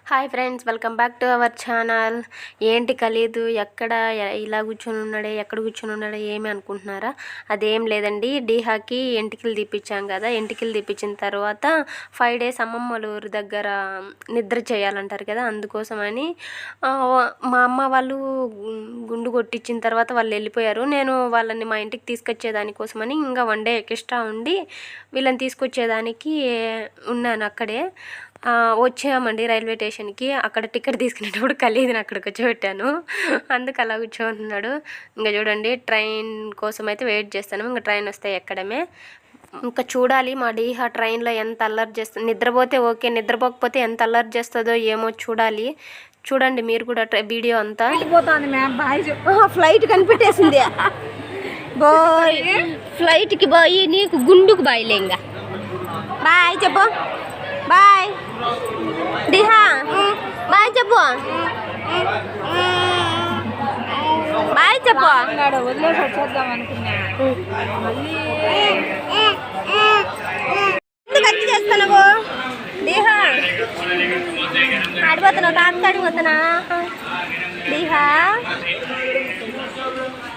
Hi friends, welcome back to our channel. ఏంటి ఖలీదు ఎక్కడ ఇలా కూర్చొని ఉన్నాడే, ఎక్కడ కూర్చొని ఉన్నాడే ఏమి అనుకుంటున్నారా? అదేం లేదండి, డీహాకి ఎంటికలు తీపిచ్చాం కదా. ఎంటికలు తీపిచ్చిన తర్వాత 5 days అమ్మమ్మల ఊరి దగ్గర నిద్ర చేయాలంటారు కదా, అందుకోసమని మా అమ్మ వాళ్ళు గుండు కొట్టించిన తర్వాత వాళ్ళు వెళ్ళిపోయారు. నేను వాళ్ళని మా ఇంటికి తీసుకొచ్చేదానికోసమని ఇంకా 1 day ఎక్స్ట్రా ఉండి వీళ్ళని తీసుకొచ్చేదానికి ఉన్నాను అక్కడే. వచ్చామండి రైల్వే స్టేషన్కి. అక్కడ టికెట్ తీసుకునేటప్పుడు ఖలీదుని అక్కడ కూర్చోబెట్టాను, అందుకు అలా కూర్చోంటున్నాడు. ఇంకా చూడండి, ట్రైన్ కోసం అయితే వెయిట్ చేస్తాను. ఇంకా ట్రైన్ వస్తాయి ఎక్కడమే. ఇంకా చూడాలి మా డీహా ట్రైన్లో ఎంత అల్లరి చేస్తుంది. నిద్రపోతే ఓకే, నిద్రపోకపోతే ఎంత అల్లరి చేస్తుందో ఏమో చూడాలి. చూడండి మీరు కూడా వీడియో అంతా. ఫ్లైట్ కనిపెట్టేసింది. బాయ్ ఫ్లైట్కి బాయ్, నీకు గుండుకు బాయ్లే. ఇంకా బాయ్ చెప్పు. బాయ్ డీహా, బాయ్ చెప్పు. బాయ్ చెప్పు. వదిలేసి వచ్చేద్దాం అనుకున్నా, ఎందుకు అట్టి చేస్తాను డీహా? ఆడిపోతున్నావు, తాత ఆడిపోతున్నా డీహా.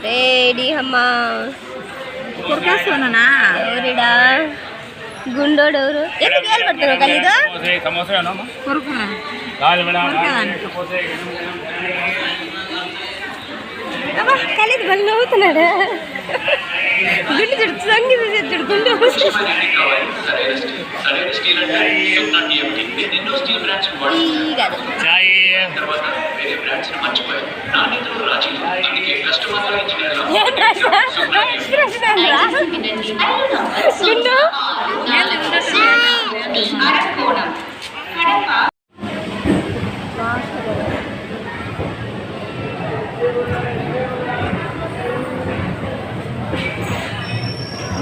రే డీహమ్మా, కొరకేస్తున్నా ఎవరిడా గుండోడు ఎవరు? ఎందుకు ఏలు పడుతున్నావు ఖలీదు? ఖలీదు బలి నవ్వుతున్నాడు. గుండు చుడు సంగీ చూడు గుండు.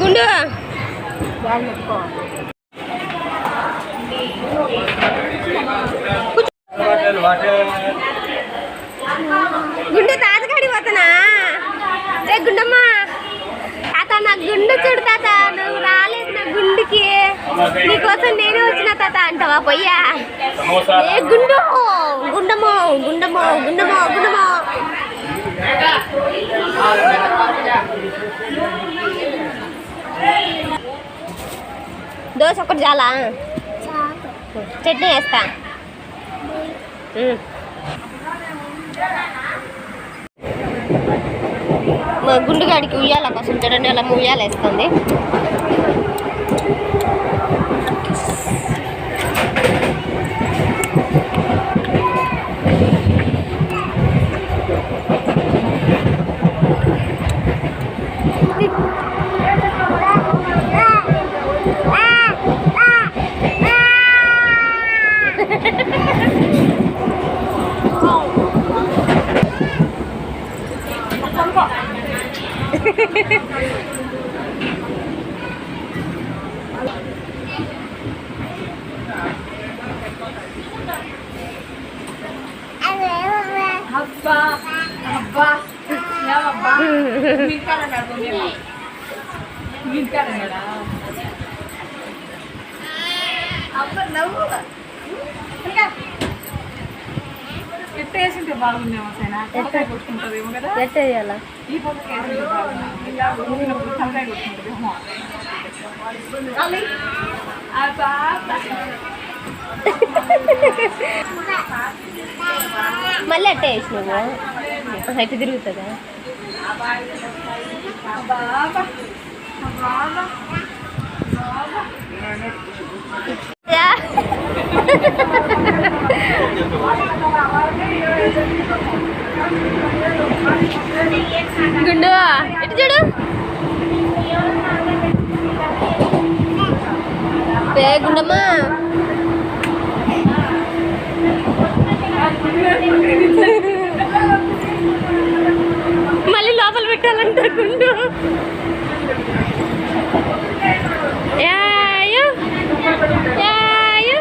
గుండు గుండు తాతకాడి పోతున్నా. రే గుండమ్మా, తాత నా గుండు చూడు తాత, నువ్వు రాలేదు నా గుండుకి, నీకోసం నేనే వచ్చిన తాత అంటావా పొయ్యా? ఏ గుండు, గుండమో గుండమో గుండమో గుండమో. దోశ ఒకటి చాలా, చట్నీ వేస్తా. మా గుండుగాడికి ఉయ్యాల కోసం చూడండి, అలా ఉయ్యాల వేస్తుంది. అబ్బా అబ్బా ఏమబ్బా, మీకాడన్నాడు మీకాడన్నాడా? అబ్బా నవ్వు ఎట్ట వేసింటే బాగుండేమో సైనా, తలకాయ కొట్టుకుంటుందేమో కదా. ఎట్ట వేయాలా? ఈ పక్కకి వేసింటే బాగున్నా, ఇలా ఊరినప్పుడు తలకాయ కొట్టుకుంటుందేమో. మళ్ళీ అట్ట వేసినావు, అట్ట తిరుగుతుందా? గుండు ఇటు చూడు. గుండమ్మా, మళ్ళీ లోపల పెట్టాలంట గుండు. యాయో యాయో.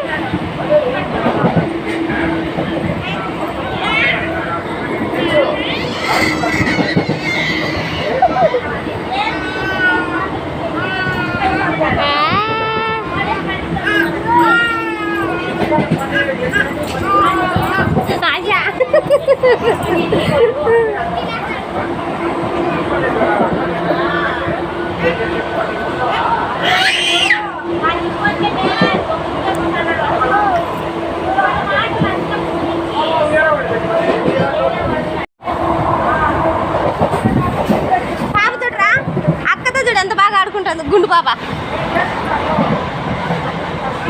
ఆ పాపతో రా, అక్కతో చూడు ఎంత బాగా ఆడుకుంటుంది గుండు పాప.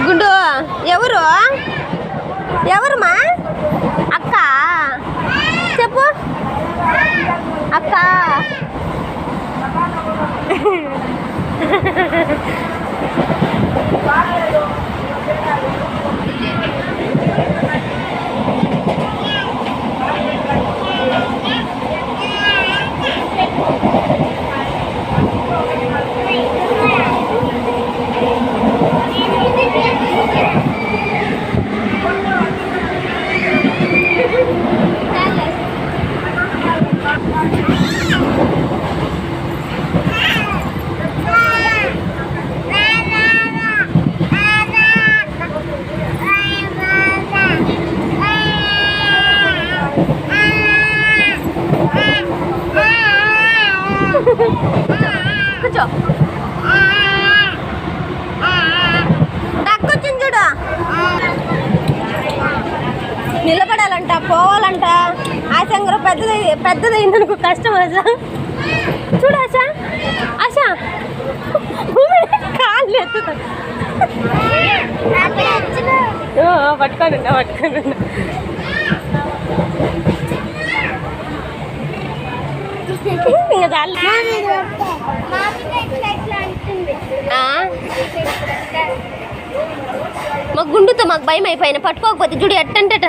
గుండు ఎవరు ఎవరుమా? అక్క చెప్పు. అక్క కూర్చో. దక్కొచ్చింది చూడు. నిలబడాలంట, పోవాలంట. ఆశంగర పెద్దదైందనుకో కష్టం. ఆశ చూడు, ఆశ ఆశ కాళ్ళు ఎత్తుతా. పట్టుకోనున్నా. ఇంకా చాలు. మాకు గుండుతో మాకు భయం అయిపోయిన పట్టుకోకపోతే చూడు ఎట్టంటట.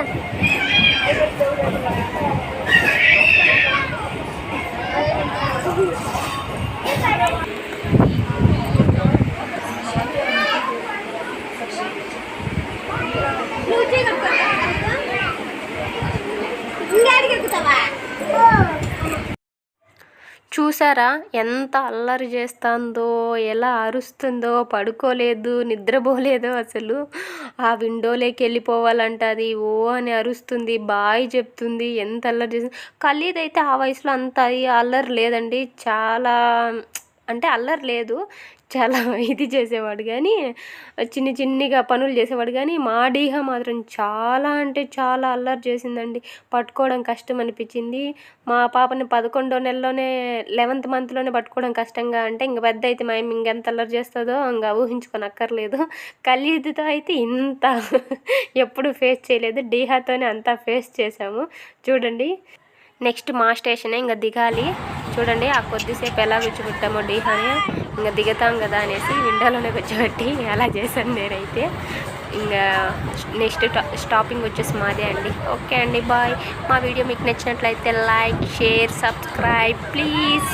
చూసారా ఎంత అల్లరి చేస్తుందో, ఎలా అరుస్తుందో, పడుకోలేదు, నిద్రపోలేదు. అసలు ఆ విండోలోకి వెళ్ళిపోవాలంటది, ఓ అని అరుస్తుంది, బాయ్ చెప్తుంది. ఎంత అల్లరి చేస్తుంది. ఖలీద్ అయితే ఆ వయసులో అంత అల్లరి లేదండి. చాలా అంటే అల్లరి లేదు, చాలా ఇది చేసేవాడు కానీ, చిన్నిగా పనులు చేసేవాడు కానీ, మా డీహా మాత్రం చాలా అంటే చాలా అల్లరి చేసిందండి. పట్టుకోవడం కష్టం అనిపించింది. మా పాపని 11వ నెలలోనే 11th మంత్లోనే పట్టుకోవడం కష్టంగా అంటే ఇంక పెద్ద అయితే మా ఇంకెంత అల్లరి చేస్తుందో ఇంకా ఊహించుకొని అక్కర్లేదు. ఖలీద్తో అయితే ఇంత ఎప్పుడు ఫేస్ చేయలేదు, డీహాతోనే అంతా ఫేస్ చేసాము. చూడండి, నెక్స్ట్ మా స్టేషనే ఇంకా దిగాలి. చూడండి ఆ కొద్దిసేపు ఎలా కూర్చోబెట్టామో డీహాని. ఇంకా దిగుతాం కదా అనేసి విండోలోనే కూర్చోబెట్టి అలా చేశాను నేనైతే. ఇంకా నెక్స్ట్ స్టాపింగ్ వచ్చేసి మాదే అండి. ఓకే అండి, బాయ్. మా వీడియో మీకు నచ్చినట్లయితే లైక్, షేర్, సబ్స్క్రైబ్ ప్లీజ్.